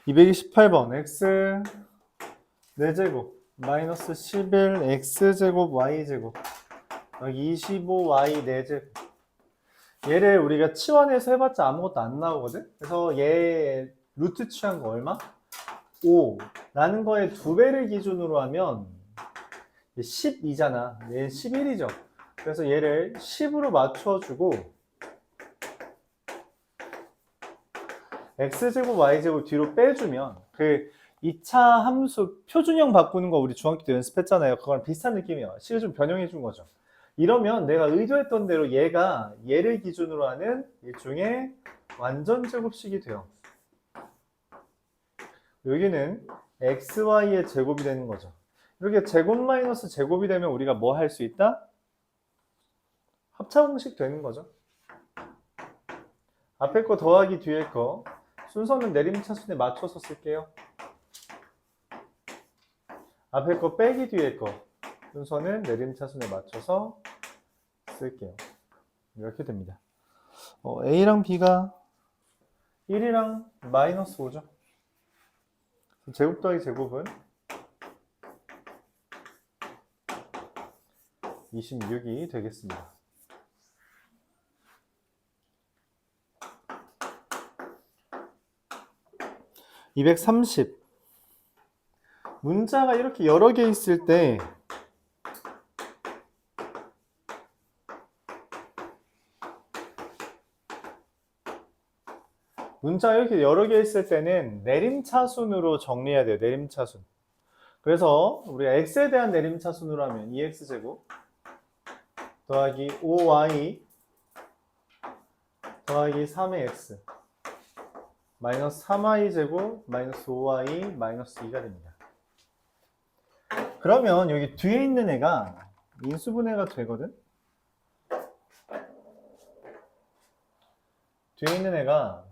228번 x 4제곱 마이너스 11 x제곱 y제곱 여기 25y 4제곱 얘를 우리가 치환해서 해봤자 아무것도 안 나오거든? 그래서 얘 루트 취한 거 얼마? 5 라는 거의 2배를 기준으로 하면 12잖아. 얘는 11이죠. 그래서 얘를 10으로 맞춰주고 x제곱 y제곱 뒤로 빼주면 그 2차 함수 표준형 바꾸는 거 우리 중학교 때 연습했잖아요. 그거랑 비슷한 느낌이야. 식을 좀 변형해 준 거죠. 이러면 내가 의도했던 대로 얘가 얘를 기준으로 하는 일종의 완전 제곱식이 돼요. 여기는 xy의 제곱이 되는 거죠. 이렇게 제곱 마이너스 제곱이 되면 우리가 뭐 할 수 있다? 합차공식 되는 거죠. 앞에 거 더하기 뒤에 거 순서는 내림차순에 맞춰서 쓸게요. 앞에 거 빼기 뒤에 거 순서는 내림차순에 맞춰서 쓸게요. 이렇게 됩니다. A랑 B가 1이랑 마이너스 5죠. 제곱 더하기 제곱은 26이 되겠습니다. (230) 문자가 이렇게 여러 개 있을 때 문자가 이렇게 여러 개 있을 때는 내림차순으로 정리해야 돼요. 내림차순. 그래서 우리가 x에 대한 내림차순으로 하면 2x제곱 더하기 5y 더하기 3의 x 마이너스 3y제곱 마이너스 5y 마이너스 2가 됩니다. 그러면 여기 뒤에 있는 애가 인수분해가 되거든? 뒤에 있는 애가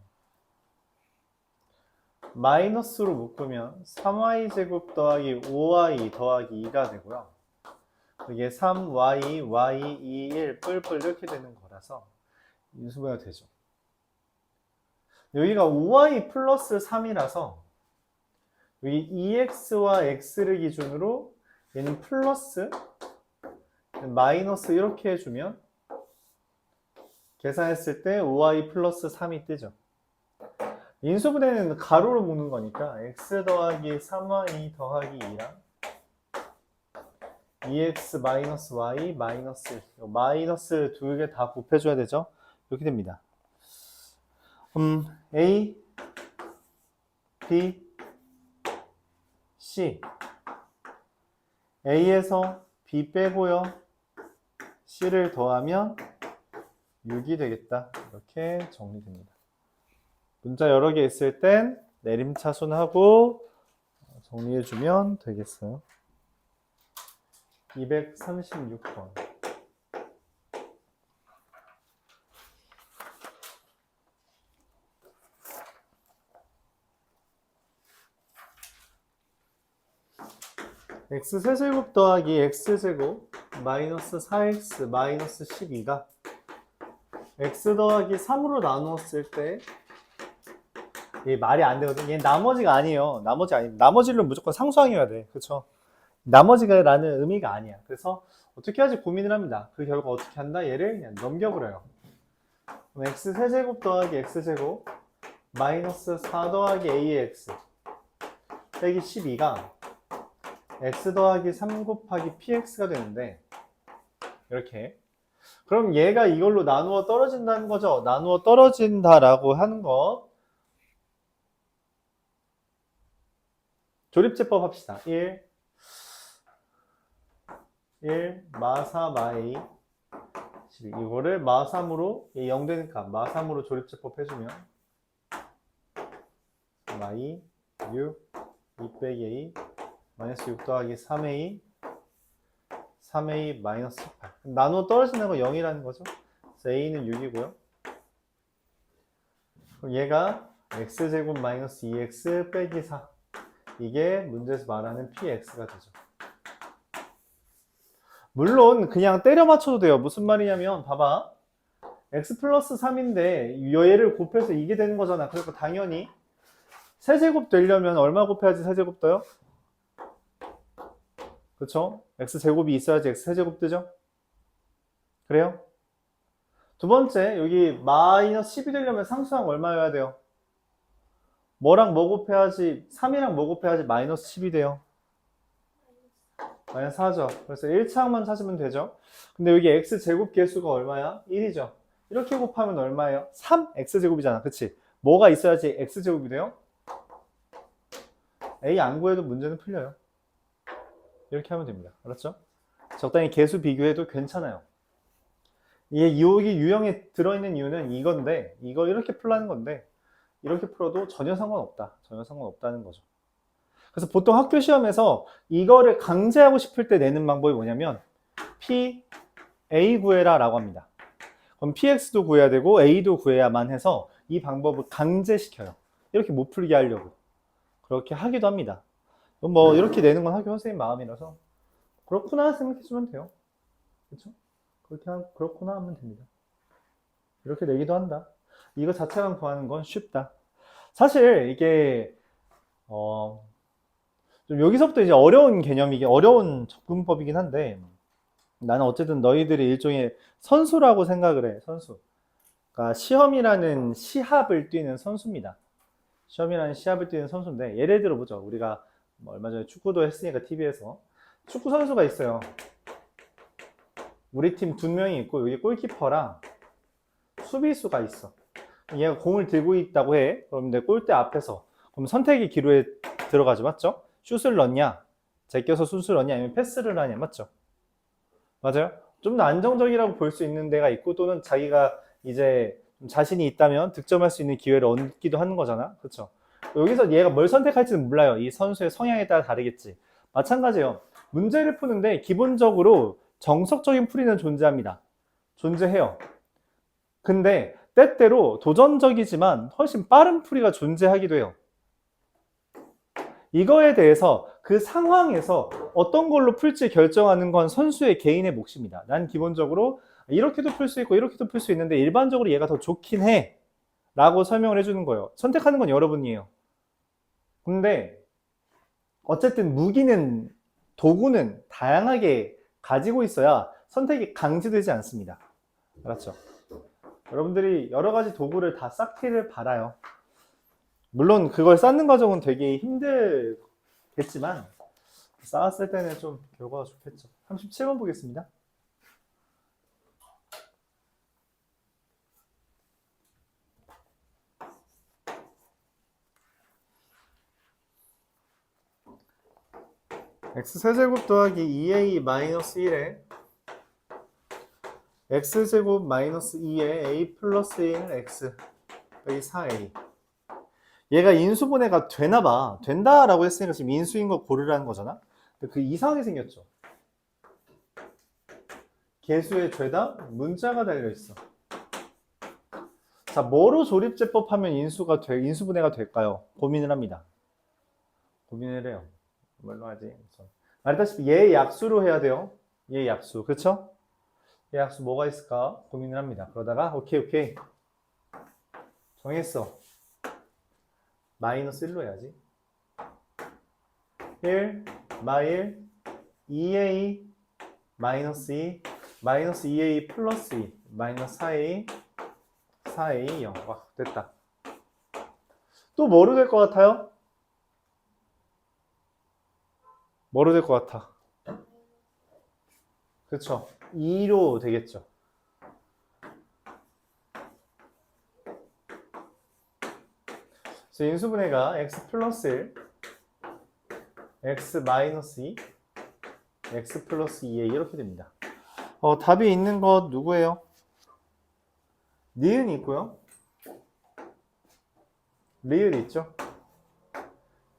마이너스로 묶으면 3y제곱 더하기 5y 더하기 2가 되고요. 이게 3y, y, 2, 1 뿔뿔 이렇게 되는 거라서 인수분해가 되죠. 여기가 5y 플러스 3이라서 여기 2x와 x를 기준으로 얘는 플러스 마이너스 이렇게 해주면 계산했을 때 5y 플러스 3이 뜨죠. 인수분해는 가로로 묶는 거니까 x 더하기 3y 더하기 2랑 2x 마이너스 y 마이너스 1 마이너스 두 개 다 곱해줘야 되죠. 이렇게 됩니다. A, B, C A에서 B 빼고요 C를 더하면 6이 되겠다. 이렇게 정리됩니다. 문자 여러 개 있을 땐 내림차순하고 정리해주면 되겠어요. 236번. x세제곱 더하기 x제곱 마이너스 4x 마이너스 12가 x 더하기 3으로 나누었을 때 얘 말이 안 되거든. 얘는 나머지가 아니에요. 나머지를 무조건 상수항이어야 돼. 그쵸? 나머지가 라는 의미가 아니야. 그래서 어떻게 하지 고민을 합니다. 그 결과 어떻게 한다? 얘를 그냥 넘겨버려요. 그럼 x세제곱 더하기 x제곱 마이너스 4 더하기 ax 빼기 12가 x 더하기 3 곱하기 px가 되는데 이렇게 그럼 얘가 이걸로 나누어 떨어진다는 거죠. 나누어 떨어진다라고 하는 거 조립제법 합시다. 1 마4 마A 12 이거를 마3으로 0 되는 값 마3으로 조립제법 해주면 마이 6 2 빼기 A 마이너스 6 더하기 3A 3A 마이너스 8 나누어 떨어지는 거 0이라는 거죠. 그래서 A는 6이고요. 그럼 얘가 x제곱 마이너스 2x 빼기 4 이게 문제에서 말하는 px가 되죠. 물론 그냥 때려 맞춰도 돼요. 무슨 말이냐면 봐봐 x 플러스 3인데 얘를 곱해서 이게 되는 거잖아. 그러니까 당연히 세제곱 되려면 얼마 곱해야지 세제곱 떠요? 그쵸? x제곱이 있어야지 x세제곱 뜨죠? 그래요? 두 번째, 여기 마이너스 10이 되려면 상수항 얼마여야 돼요? 뭐랑 뭐 곱해야지, 3이랑 뭐 곱해야지 마이너스 10이 돼요? 마이너스 4죠. 그래서 1차항만 찾으면 되죠. 근데 여기 x제곱 개수가 얼마야? 1이죠. 이렇게 곱하면 얼마예요? 3x제곱이잖아. 그치? 뭐가 있어야지 x제곱이 돼요? a 안 구해도 문제는 풀려요. 이렇게 하면 됩니다. 알았죠? 적당히 개수 비교해도 괜찮아요. 이게 여기 유형에 들어있는 이유는 이건데, 이거 이렇게 풀라는 건데, 이렇게 풀어도 전혀 상관없다. 전혀 상관없다는 거죠. 그래서 보통 학교 시험에서 이거를 강제하고 싶을 때 내는 방법이 뭐냐면 P, A 구해라 라고 합니다. 그럼 PX도 구해야 되고 A도 구해야만 해서 이 방법을 강제시켜요. 이렇게 못 풀게 하려고. 그렇게 하기도 합니다. 뭐 이렇게 내는 건 학교 선생님 마음이라서 그렇구나 생각해주면 돼요. 그렇죠? 그렇구나 하면 됩니다. 이렇게 내기도 한다. 이거 자체만 구하는 건 쉽다. 사실 이게 좀 여기서부터 이제 어려운 개념이긴 어려운 접근법이긴 한데 나는 어쨌든 너희들이 일종의 선수라고 생각을 해. 선수. 그러니까 시험이라는 시합을 뛰는 선수입니다. 시험이라는 시합을 뛰는 선수인데 예를 들어 보죠. 우리가 뭐 얼마 전에 축구도 했으니까 TV에서 축구 선수가 있어요. 우리 팀 2명이 있고 여기 골키퍼랑 수비수가 있어. 얘가 공을 들고 있다고 해. 그럼 내 골대 앞에서 그럼 선택의 기로에 들어가죠. 맞죠? 슛을 넣냐, 제껴서 슛을 넣냐, 아니면 패스를 하냐, 맞죠? 맞아요? 좀 더 안정적이라고 볼 수 있는 데가 있고 또는 자기가 이제 자신이 있다면 득점할 수 있는 기회를 얻기도 하는 거잖아. 그렇죠? 여기서 얘가 뭘 선택할지는 몰라요. 이 선수의 성향에 따라 다르겠지. 마찬가지예요. 문제를 푸는데 기본적으로 정석적인 풀이는 존재합니다. 존재해요. 근데 때때로 도전적이지만 훨씬 빠른 풀이가 존재하기도 해요. 이거에 대해서 그 상황에서 어떤 걸로 풀지 결정하는 건 선수의 개인의 몫입니다. 난 기본적으로 이렇게도 풀 수 있고 이렇게도 풀 수 있는데 일반적으로 얘가 더 좋긴 해 라고 설명을 해주는 거예요. 선택하는 건 여러분이에요. 근데 어쨌든 무기는 도구는 다양하게 가지고 있어야 선택이 강제되지 않습니다. 알았죠? 여러분들이 여러 가지 도구를 다 쌓기를 바라요. 물론 그걸 쌓는 과정은 되게 힘들겠지만 쌓았을 때는 좀 결과가 좋겠죠. 37번 보겠습니다. x세제곱 더하기 2a 마이너스 1에 x제곱 마이너스 2에 a 플러스 1 x 여기 4a 얘가 인수분해가 되나봐. 된다라고 했으니까 지금 인수인 거 고르라는 거잖아. 근데 그 이상하게 생겼죠. 개수의 죄다 문자가 달려있어. 자, 뭐로 조립제법 하면 인수분해가 될까요? 고민을 합니다. 고민을 해요. 뭘로 하지? 말했다시피 얘 약수로 해야 돼요. 얘 약수. 그쵸? 얘 약수 뭐가 있을까? 고민을 합니다. 그러다가 오케이. 정했어. 마이너스 1로 해야지. 1, 마일, 2a, 마이너스 2, 마이너스 2a 플러스 2, 마이너스 4a, 4a 0. 와, 됐다. 또 뭐로 될 것 같아요? 뭐로 될 것 같아? 그쵸? 2로 되겠죠. 그래서 인수분해가 x 플러스 1, x 마이너스 2, x 플러스 2에 이렇게 됩니다. 답이 있는 것 누구예요? 니은이 있고요. 리을 있죠?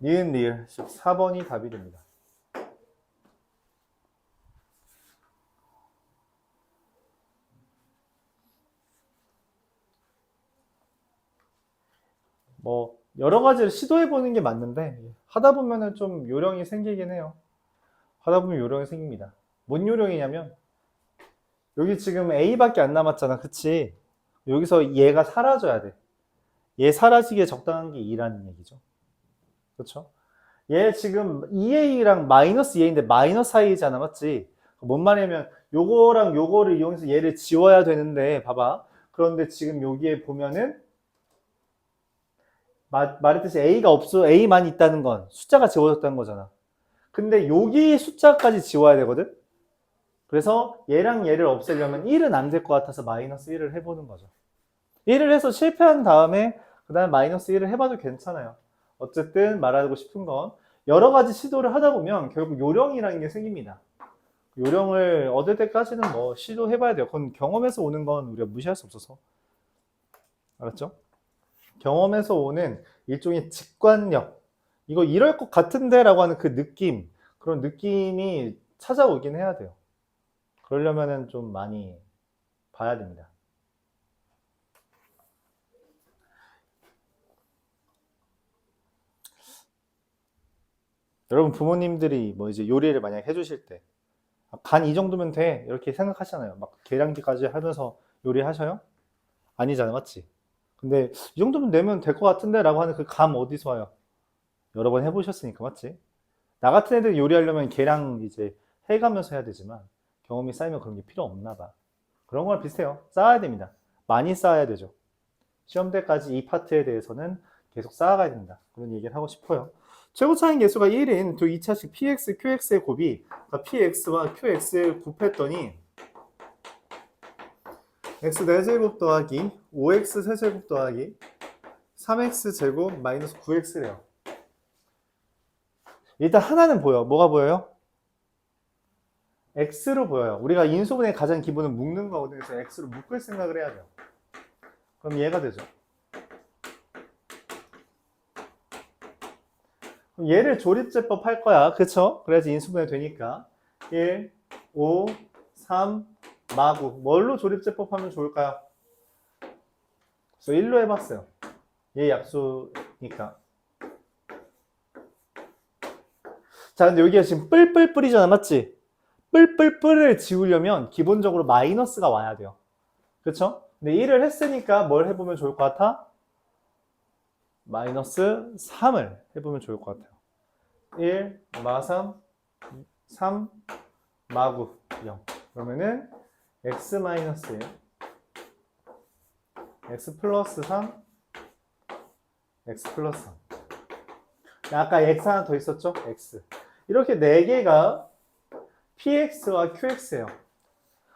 니은, 리을. 4번이 답이 됩니다. 뭐 여러 가지를 시도해 보는 게 맞는데 하다 보면은 좀 요령이 생기긴 해요. 하다 보면 요령이 생깁니다. 뭔 요령이냐면 여기 지금 A밖에 안 남았잖아. 그치? 여기서 얘가 사라져야 돼. 얘 사라지기에 적당한 게 2라는 얘기죠. 그렇죠? 얘 지금 2a랑 마이너스 2a인데 마이너스 i잖아, 맞지? 뭔 말이냐면 요거랑 요거를 이용해서 얘를 지워야 되는데 봐봐. 그런데 지금 여기에 보면은 말했듯이 a가 없어, a만 있다는 건 숫자가 지워졌다는 거잖아. 근데 여기 숫자까지 지워야 되거든? 그래서 얘랑 얘를 없애려면 1은 안 될 것 같아서 마이너스 1을 해보는 거죠. 1을 해서 실패한 다음에 그 다음에 마이너스 1을 해봐도 괜찮아요. 어쨌든 말하고 싶은 건 여러 가지 시도를 하다 보면 결국 요령이라는 게 생깁니다. 요령을 얻을 때까지는 뭐 시도해봐야 돼요. 그건 경험에서 오는 건 우리가 무시할 수 없어서. 알았죠? 경험에서 오는 일종의 직관력. 이거 이럴 것 같은데 라고 하는 그 느낌, 그런 느낌이 찾아오긴 해야 돼요. 그러려면은 좀 많이 봐야 됩니다. 여러분 부모님들이 뭐 이제 요리를 만약 해주실 때 간 이 정도면 돼 이렇게 생각하시잖아요. 막 계량기까지 하면서 요리하셔요? 아니잖아요, 맞지? 근데 이 정도면 내면 될 것 같은데 라고 하는 그 감 어디서 와요? 여러 번 해보셨으니까, 맞지? 나 같은 애들 요리하려면 계량 이제 해가면서 해야 되지만 경험이 쌓이면 그런 게 필요 없나 봐. 그런 거랑 비슷해요. 쌓아야 됩니다. 많이 쌓아야 되죠. 시험 때까지 이 파트에 대해서는 계속 쌓아가야 된다. 그런 얘기를 하고 싶어요. 최고차인 개수가 1인 두 2차식 px, qx의 곱이, 그러니까 px와 qx를 곱했더니 x 4제곱 더하기 5x 세제곱 더하기 3x 제곱 마이너스 9x래요. 일단 하나는 보여. 뭐가 보여요? x로 보여요. 우리가 인수분해의 가장 기본은 묶는 거거든요. 그래서 x로 묶을 생각을 해야 돼요. 그럼 얘가 되죠. 그럼 얘를 조립제법 할 거야. 그쵸? 그래야지 인수분해 되니까. 1, 5, 3, 마구. 뭘로 조립제법 하면 좋을까요? 그래서 1로 해봤어요. 얘 약수니까. 자, 근데 여기가 지금 뿔뿔뿔이잖아. 맞지? 뿔뿔뿔을 지우려면 기본적으로 마이너스가 와야 돼요. 그쵸? 근데 1을 했으니까 뭘 해보면 좋을 것 같아? 마이너스 3을 해보면 좋을 것 같아요. 1, 마3, 3, 마구 0. 그러면은 x 마이너스 1, x 플러스 3, x 플러스 3. 아까 x 하나 더 있었죠? x. 이렇게 4개가 px와 qx예요.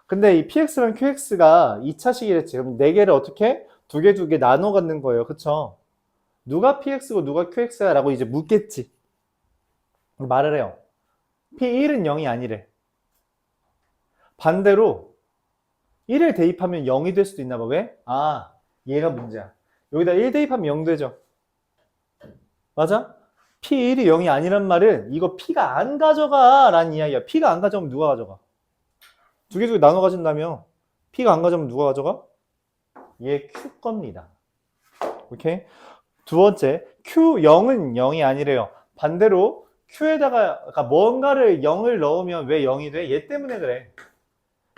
근데 이 px랑 qx가 2차식이랬지. 그럼 4개를 어떻게? 2개 나눠 갖는 거예요. 그쵸? 누가 px고 누가 qx야? 라고 이제 묻겠지. 말을 해요. p1은 0이 아니래. 반대로 1을 대입하면 0이 될 수도 있나 봐. 왜? 아, 얘가 문제야. 여기다 1 대입하면 0 되죠. 맞아? P1이 0이 아니란 말은 이거 P가 안 가져가 라는 이야기야. P가 안 가져오면 누가 가져가? 두 개 나눠 가진다며. P가 안 가져오면 누가 가져가? 얘 Q 겁니다. 오케이? 두 번째, Q0은 0이 아니래요. 반대로 Q에다가 그러니까 뭔가를 0을 넣으면 왜 0이 돼? 얘 때문에 그래.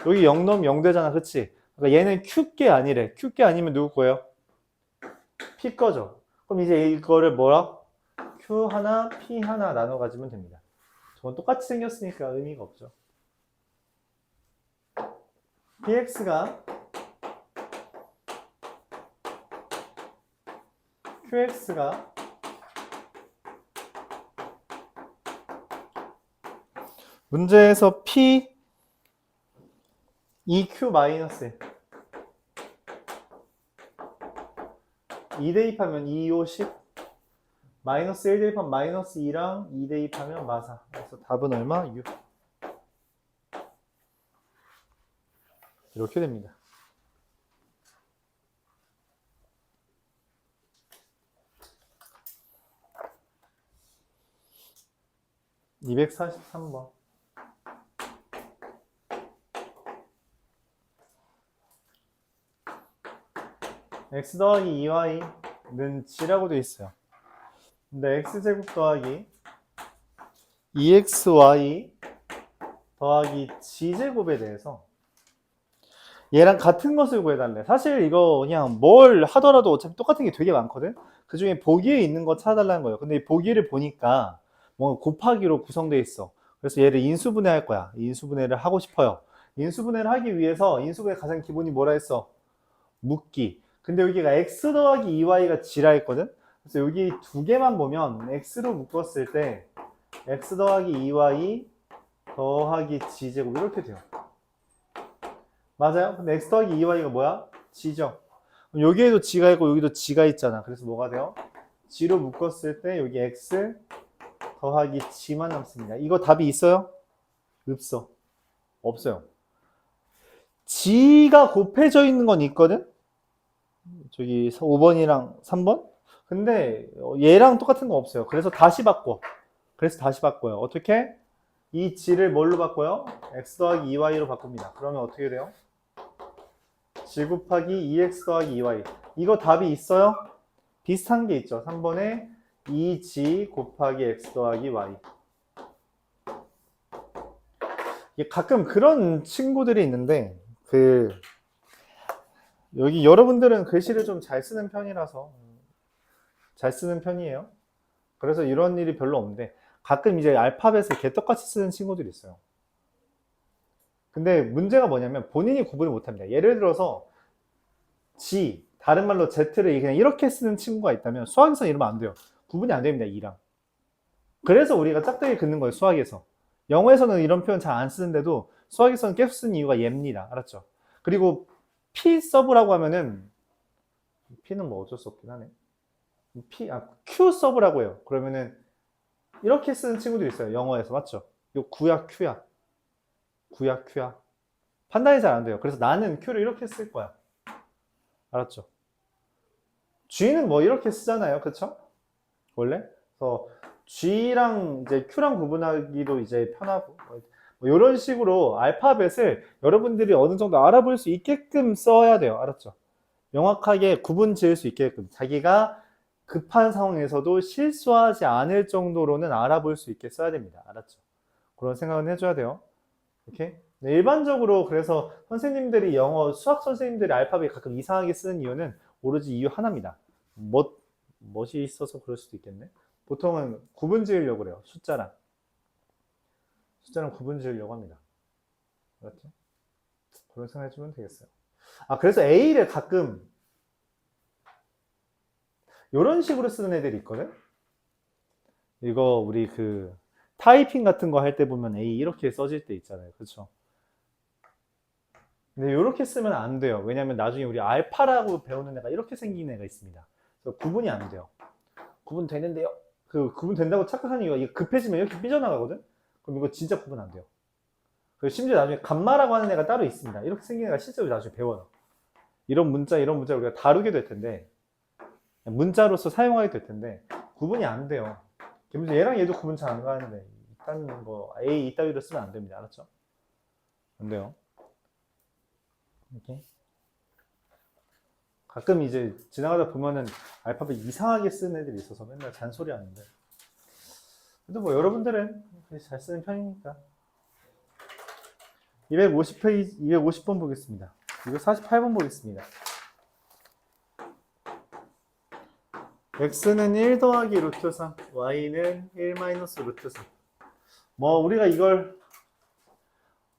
여기 0 넣으면 0 되잖아. 그치? 그러니까 얘는 Q게 아니래. Q게 아니면 누구 거예요? P 거죠. 그럼 이제 이거를 뭐라? Q 하나, P 하나 나눠 가지면 됩니다. 저건 똑같이 생겼으니까 의미가 없죠. px가 qx가 문제에서 p 2q 마이너스 2 대입하면 2, 5, 10 마이너스 1 대입하면 마이너스 2랑 2 대입하면 마사. 그래서 답은 얼마? 6. 이렇게 됩니다. (243번) x 더하기 2y는 g라고 되어 있어요. 근데 x제곱 더하기 2xy 더하기 g제곱에 대해서 얘랑 같은 것을 구해달래. 사실 이거 그냥 뭘 하더라도 어차피 똑같은 게 되게 많거든. 그 중에 보기에 있는 거 찾아달라는 거예요. 근데 이 보기를 보니까 뭐 곱하기로 구성되어 있어. 그래서 얘를 인수분해할 거야. 인수분해를 하고 싶어요. 인수분해를 하기 위해서 인수분해 가장 기본이 뭐라 했어? 묶기. 근데 여기가 x 더하기 2y가 g라 했거든. 그래서 여기 두 개만 보면 x로 묶었을 때 x 더하기 2y 더하기 g제곱 이렇게 돼요. 맞아요? 근데 x 더하기 2y가 뭐야? g죠. 여기에도 g가 있고 여기도 g가 있잖아. 그래서 뭐가 돼요? g로 묶었을 때 여기 x 더하기 g만 남습니다. 이거 답이 있어요? 없어. 없어요. g가 곱해져 있는 건 있거든? 저기 5번이랑 3번? 근데 얘랑 똑같은 거 없어요. 그래서 다시 바꿔. 그래서 다시 바꿔요. 어떻게? 이 g를 뭘로 바꿔요? x 더하기 2y로 바꿉니다. 그러면 어떻게 돼요? g 곱하기 2x 더하기 2y. 이거 답이 있어요? 비슷한 게 있죠. 3번에 2g 곱하기 x 더하기 y. 가끔 그런 친구들이 있는데 여기 여러분들은 글씨를 좀 잘 쓰는 편이라서 잘 쓰는 편이에요. 그래서 이런 일이 별로 없는데 가끔 이제 알파벳을 개떡같이 쓰는 친구들이 있어요. 근데 문제가 뭐냐면 본인이 구분을 못합니다. 예를 들어서 G, 다른 말로 Z를 그냥 이렇게 쓰는 친구가 있다면 수학에서 이러면 안 돼요. 구분이 안 됩니다. E랑. 그래서 우리가 짝대기 긋는 거예요. 수학에서. 영어에서는 이런 표현 잘 안 쓰는데도 수학에서는 계속 쓰는 이유가 얘입니다. 알았죠? 그리고 P 서브라고 하면은 P는 뭐 어쩔 수 없긴 하네. Q 서브라고 해요. 그러면은 이렇게 쓰는 친구들이 있어요. 영어에서. 맞죠? 이거 구야 Q야. 구야 Q야. 판단이 잘 안 돼요. 그래서 나는 Q를 이렇게 쓸 거야. 알았죠? G는 뭐 이렇게 쓰잖아요. 그쵸? 원래? 그래서 G랑 이제 Q랑 구분하기도 이제 편하고 뭐 이런 식으로 알파벳을 여러분들이 어느 정도 알아볼 수 있게끔 써야 돼요. 알았죠? 명확하게 구분 지을 수 있게끔 자기가 급한 상황에서도 실수하지 않을 정도로는 알아볼 수 있게 써야 됩니다. 알았죠? 그런 생각은 해줘야 돼요. 이렇게 네, 일반적으로 그래서 선생님들이 영어 수학 선생님들이 알파벳 가끔 이상하게 쓰는 이유는 오로지 이유 하나입니다. 멋이 있어서 그럴 수도 있겠네. 보통은 구분 지으려고 그래요. 숫자랑 구분 지으려고 합니다. 그렇죠? 그런 생각 해주면 되겠어요. 그래서 A를 가끔 이런 식으로 쓰는 애들이 있거든. 이거 우리 타이핑 같은 거 할 때 보면 A 이렇게 써질 때 있잖아요. 그렇죠? 근데 이렇게 쓰면 안 돼요. 왜냐면 나중에 우리 알파라고 배우는 애가 이렇게 생긴 애가 있습니다. 그래서 구분이 안 돼요. 구분 되는데요? 구분 된다고 착각하는 이유가 이게 급해지면 이렇게 삐져나가거든? 그럼 이거 진짜 구분 안 돼요. 그리고 심지어 나중에 감마라고 하는 애가 따로 있습니다. 이렇게 생긴 애가 실제로 나중에 배워요. 이런 문자를 우리가 다루게 될 텐데, 문자로서 사용하게 될 텐데, 구분이 안 돼요. 얘랑 얘도 구분 잘 안 가는데, 이딴 거, A 이따위로 쓰면 안 됩니다. 알았죠? 안 돼요. 이렇게. 가끔 이제 지나가다 보면은 알파벳 이상하게 쓰는 애들이 있어서 맨날 잔소리 하는데. 그래도 뭐 여러분들은 잘 쓰는 편이니까. 250페이지, 250번 보겠습니다. 248번 보겠습니다. x는 1 더하기 루트 3, y는 1 마이너스 루트 3. 우리가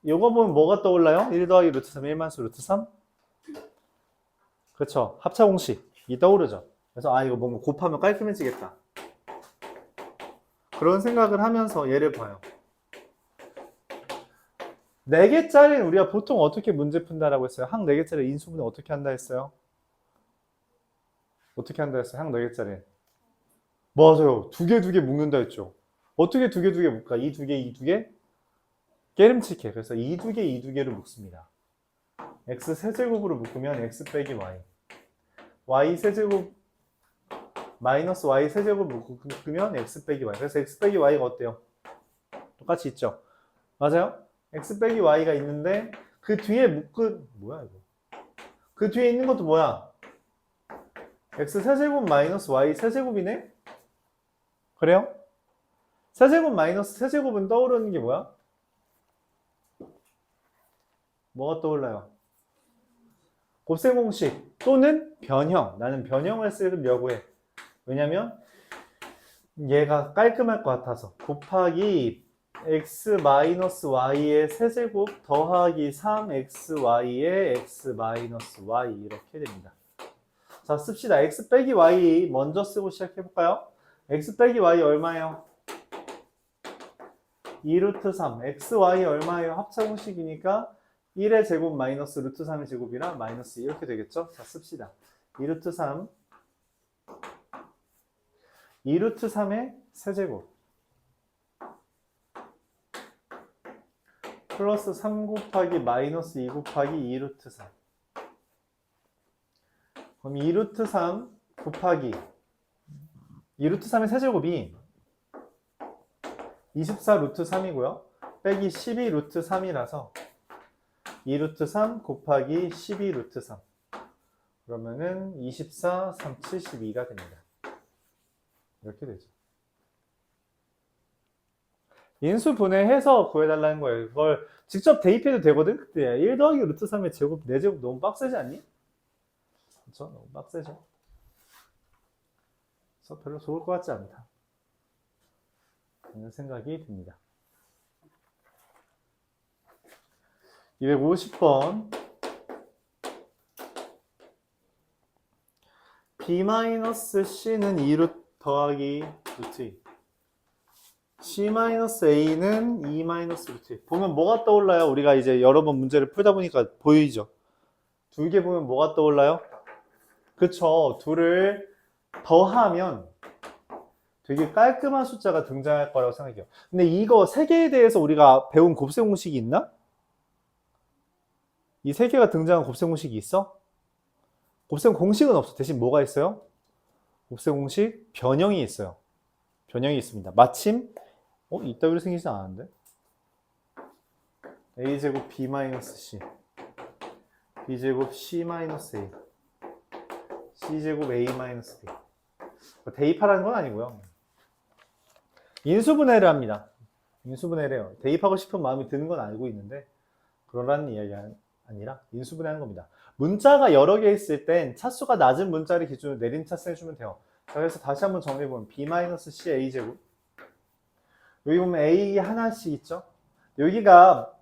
요거 보면 뭐가 떠올라요? 1 더하기 루트 3, 1 마이너스 루트 3? 그렇죠. 합차 공식이 떠오르죠. 그래서 이거 뭔가 곱하면 깔끔해지겠다. 그런 생각을 하면서 얘를 봐요. 4개짜리는 우리가 보통 어떻게 문제 푼다라고 했어요? 항 4개짜리 인수분해 어떻게 한다 했어요? 어떻게 한다 했어요? 항 4개짜리. 맞아요. 2개 묶는다 했죠. 어떻게 2개 묶을까? 이 2개, 이 2개? 깨름칙해. 그래서 이 2개, 이 2개를 묶습니다. x 세제곱으로 묶으면 x 빼기 y. y 세제곱 마이너스 y 세제곱 묶으면 x 빼기 y. 그래서 x 빼기 y가 어때요? 똑같이 있죠. 맞아요? x 빼기 y가 있는데 그 뒤에 뭐야 이거? 그 뒤에 있는 것도 뭐야? x 세제곱 마이너스 y 세제곱이네? 그래요? 세제곱 마이너스 세제곱은 떠오르는 게 뭐야? 뭐가 떠올라요? 곱셈 공식 또는 변형. 나는 변형을 쓰려고 해. 왜냐면 얘가 깔끔할 것 같아서. 곱하기 x-y의 세제곱 더하기 3xy의 x-y 이렇게 됩니다. 자, 씁시다. x 빼기 y 먼저 쓰고 시작해볼까요? x 빼기 y 얼마예요? 2루트 3. x, y 얼마예요? 합차공식이니까 1의 제곱 마이너스 루트 3의 제곱이라 마이너스 이렇게 되겠죠? 자, 씁시다. 2루트 3. 2루트 3의 세제곱. 플러스 3 곱하기 마이너스 2 곱하기 2루트 3. 그럼 2루트 3 곱하기 2루트 3의 세제곱이 24 루트 3이고요. 빼기 12 루트 3이라서 2 루트 3 곱하기 12 루트 3. 그러면은 24, 3, 72가 됩니다. 이렇게 되죠. 인수 분해해서 구해달라는 거예요. 그걸 직접 대입해도 되거든? 그때 1 더하기 루트 3의 제곱, 4제곱 너무 빡세지 않니? 그렇죠? 너무 빡세죠? 그래서 별로 좋을 것 같지 않다. 이런 생각이 듭니다. 250번 b-c는 2루트 더하기 루트 2 c-a는 2-루트 2 보면 뭐가 떠올라요? 우리가 이제 여러 번 문제를 풀다 보니까 보이죠? 두 개 보면 뭐가 떠올라요? 그쵸, 둘을 더하면 되게 깔끔한 숫자가 등장할 거라고 생각해요. 근데 이거 세 개에 대해서 우리가 배운 곱셈 공식이 있나? 이 세 개가 등장한 곱셈 공식이 있어? 곱셈 공식은 없어. 대신 뭐가 있어요? 곱셈 공식 변형이 있어요. 변형이 있습니다. 마침 이따위로 생기지 않았는데? a제곱 b-c b제곱 c-a c제곱 a-b 대입하라는 건 아니고요. 인수분해를 합니다. 인수분해를 해요. 대입하고 싶은 마음이 드는 건 알고 있는데 그러라는 이야기가 아니라 인수분해하는 겁니다. 문자가 여러 개 있을 땐 차수가 낮은 문자를 기준으로 내림 차수해주면 돼요. 자, 그래서 다시 한번 정리해보면 b-c a제곱 여기 보면 a 하나씩 있죠? 여기가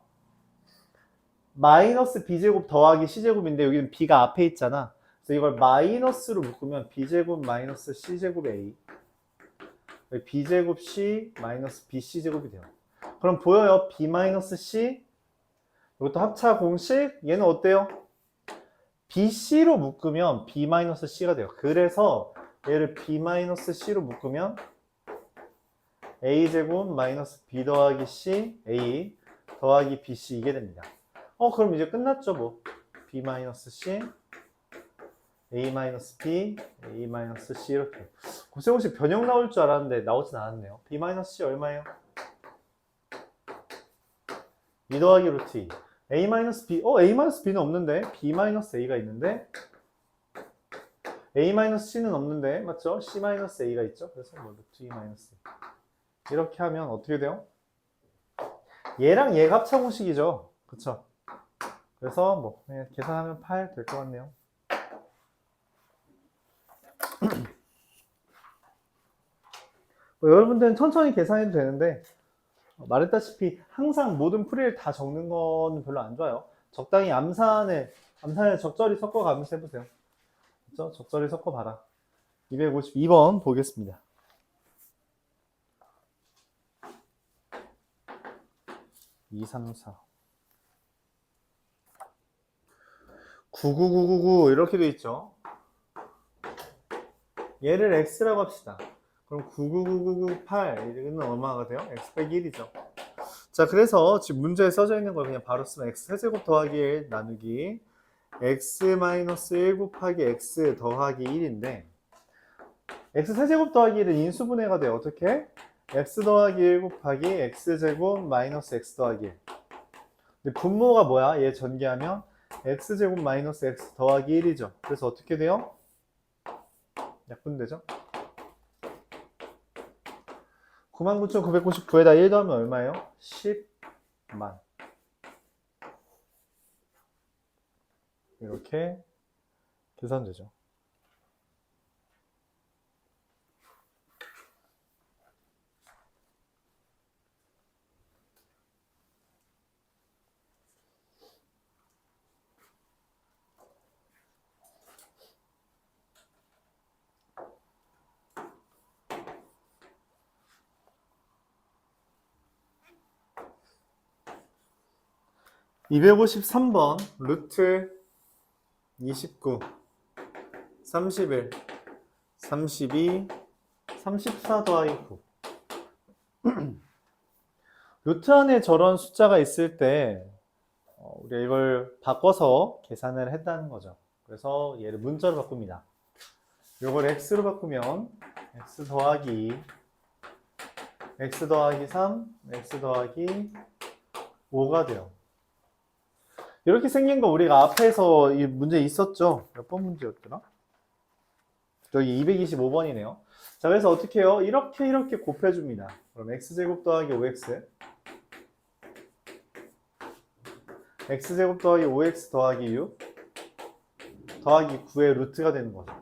마이너스 b제곱 더하기 c제곱인데 여기는 b가 앞에 있잖아. 그래서 이걸 마이너스로 묶으면 b제곱 마이너스 c제곱 a b제곱 c 마이너스 bc제곱이 돼요. 그럼 보여요? b-c 이것도 합차 공식 얘는 어때요? bc로 묶으면 b-c가 돼요. 그래서 얘를 b-c로 묶으면 a제곱 마이너스 b 더하기 c a 더하기 bc 이게 됩니다. 그럼 이제 끝났죠 뭐. b-c a-b a-c 이렇게 곱셈 공식 변형 나올 줄 알았는데 나오진 않았네요. b-c 얼마예요? 2 더하기 루트 2 a-b a-b는 없는데 b-a가 있는데 a-c는 없는데 맞죠? c-a가 있죠? 그래서 뭐 루트 2 마이너스 이렇게 하면 어떻게 돼요? 얘랑 얘가 합차 공식이죠. 그쵸? 그래서 뭐 그냥 계산하면 8 될 것 같네요. 여러분들은 천천히 계산해도 되는데 말했다시피 항상 모든 풀이를 다 적는 건 별로 안 좋아요. 적당히 암산을 적절히 섞어가면서 해보세요. 그렇죠? 적절히 섞어봐라. 252번 보겠습니다. (2, 3, 4) 99999 이렇게 돼 있죠. 얘를 x라고 합시다. 그럼 99998 이거는 얼마가 돼요? x 빼기 1이죠. 자, 그래서 지금 문제에 써져 있는 걸 그냥 바로 쓰면 x 세제곱 더하기 1 나누기 x-1 곱하기 x 더하기 1인데 x 세제곱 더하기 1은 인수분해가 돼요. 어떻게? x 더하기 1 곱하기 x제곱 마이너스 x 더하기 1. 근데 분모가 뭐야? 얘 전개하면 x제곱 마이너스 x 더하기 1이죠. 그래서 어떻게 돼요? 약분되죠? 99,999에다 1 더하면 얼마예요? 10만. 이렇게 계산되죠. (253번) 루트 29 31 32 34 더하기 9 루트 안에 저런 숫자가 있을 때 우리가 이걸 바꿔서 계산을 했다는 거죠. 그래서 얘를 문자로 바꿉니다. 이걸 x로 바꾸면 x 더하기 3 x 더하기 5가 돼요. 이렇게 생긴 거 우리가 앞에서 이 문제 있었죠? 몇 번 문제였더라? 여기 225번이네요. 자, 그래서 어떻게 해요? 이렇게 곱해줍니다. 그럼 x제곱 더하기 5x x제곱 더하기 5x 더하기 6 더하기 9의 루트가 되는 거죠.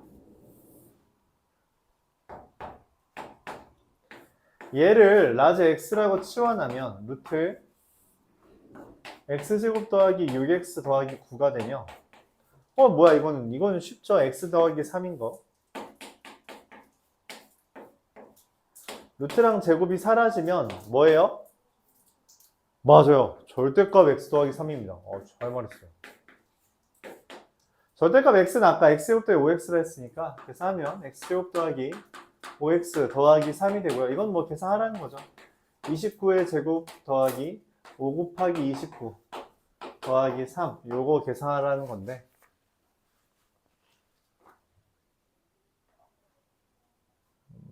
얘를 라지 x라고 치환하면 루트 x제곱 더하기 6x 더하기 9가 되면 뭐야 이거는 쉽죠? x 더하기 3인 거. 루트랑 제곱이 사라지면 뭐예요? 맞아요. 절대값 x 더하기 3입니다. 잘 말했어요. 절대값 x는 아까 x제곱 더하기 5x라 했으니까 계산하면 x제곱 더하기 5x 더하기 3이 되고요. 이건 뭐 계산하라는 거죠. 29의 제곱 더하기 5 곱하기 29 더하기 3 요거 계산하라는 건데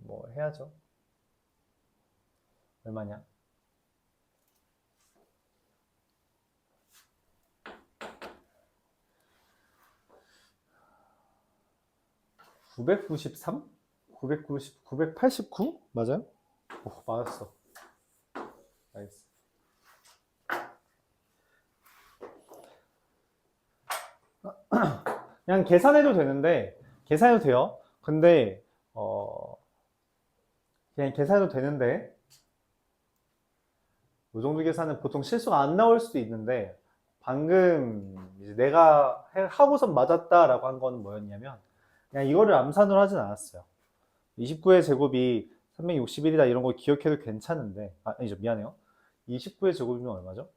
뭐 해야죠. 얼마냐? (993) 989 맞아요? 맞았어. 나이스. 그냥 계산해도 되는데 계산해도 돼요. 근데 그냥 계산해도 되는데 이 정도 계산은 보통 실수가 안 나올 수도 있는데 방금 이제 내가 하고선 맞았다라고 한 건 뭐였냐면 그냥 이거를 암산으로 하진 않았어요. 29의 제곱이 361이다 이런 거 기억해도 괜찮은데 아니죠 미안해요. 29의 제곱이면 얼마죠?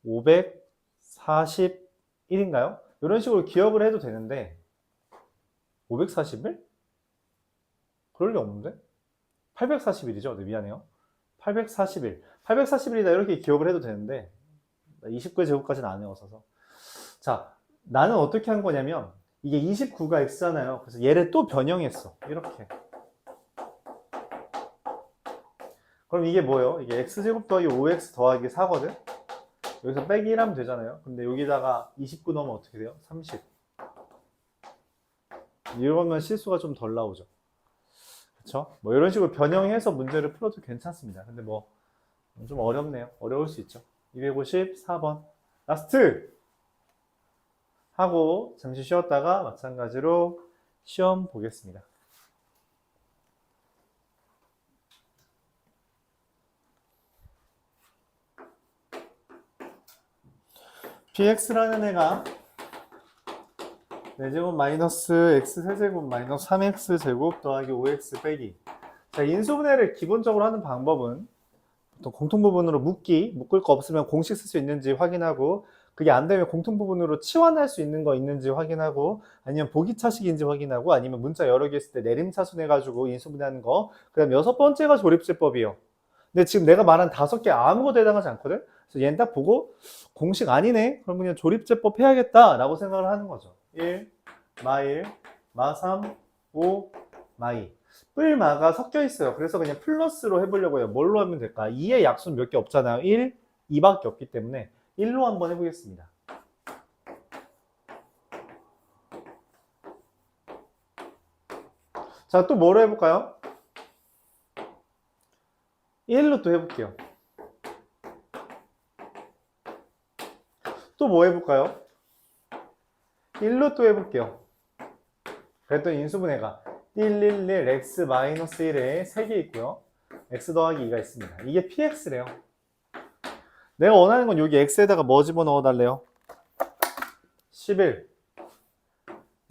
541인가요? 이런 식으로 기억을 해도 되는데 541? 그럴 리 없는데? 841이죠? 네, 미안해요. 841. 841이다 이렇게 기억을 해도 되는데 29의 제곱까지는 안 외웠어서. 자, 나는 어떻게 한 거냐면 이게 29가 x잖아요. 그래서 얘를 또 변형했어. 이렇게. 그럼 이게 뭐예요? 이게 x제곱 더하기 5x 더하기 4거든? 여기서 빼기 1 하면 되잖아요. 근데 여기다가 29 넣으면 어떻게 돼요? 30. 이러면 실수가 좀 덜 나오죠. 그쵸? 뭐 이런 식으로 변형해서 문제를 풀어도 괜찮습니다. 근데 뭐 좀 어렵네요. 어려울 수 있죠. 254번. 라스트! 하고 잠시 쉬었다가 마찬가지로 시험 보겠습니다. px라는 애가 4제곱 마이너스 x 세제곱 마이너스 3x 제곱 더하기 5x 빼기. 자, 인수분해를 기본적으로 하는 방법은 보통 공통부분으로 묶을 거 없으면 공식 쓸 수 있는지 확인하고 그게 안 되면 공통부분으로 치환할 수 있는 거 있는지 확인하고 아니면 보기차식인지 확인하고 아니면 문자 여러 개 있을 때 내림차순 해가지고 인수분해하는 거. 그 다음 6번째가 조립제법이에요. 근데 지금 내가 말한 5개 아무것도 해당하지 않거든? 그래서 얘는 딱 보고 공식 아니네? 그럼 그냥 조립제법 해야겠다 라고 생각을 하는 거죠. 1, 마1, 마3, 5, 마2. 뿔, 마가 섞여 있어요. 그래서 그냥 플러스로 해보려고 해요. 뭘로 하면 될까? 2의 약수는 몇 개 없잖아요. 1, 2밖에 없기 때문에 1로 한번 해보겠습니다. 자, 또 뭐로 해볼까요? 1로 또 해볼게요. 또 뭐 해볼까요? 1로 또 해볼게요. 그랬더니 인수분해가 111 x 마이너스 1에 3개 있고요. x 더하기 2가 있습니다. 이게 px래요. 내가 원하는 건 여기 x에다가 뭐 집어넣어 달래요? 11.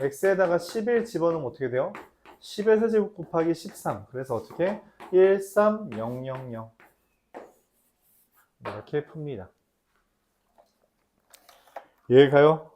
x에다가 11 집어넣으면 어떻게 돼요? 10의 세제곱 곱하기 13. 그래서 어떻게? 13000. 이렇게 풉니다. 이해가요?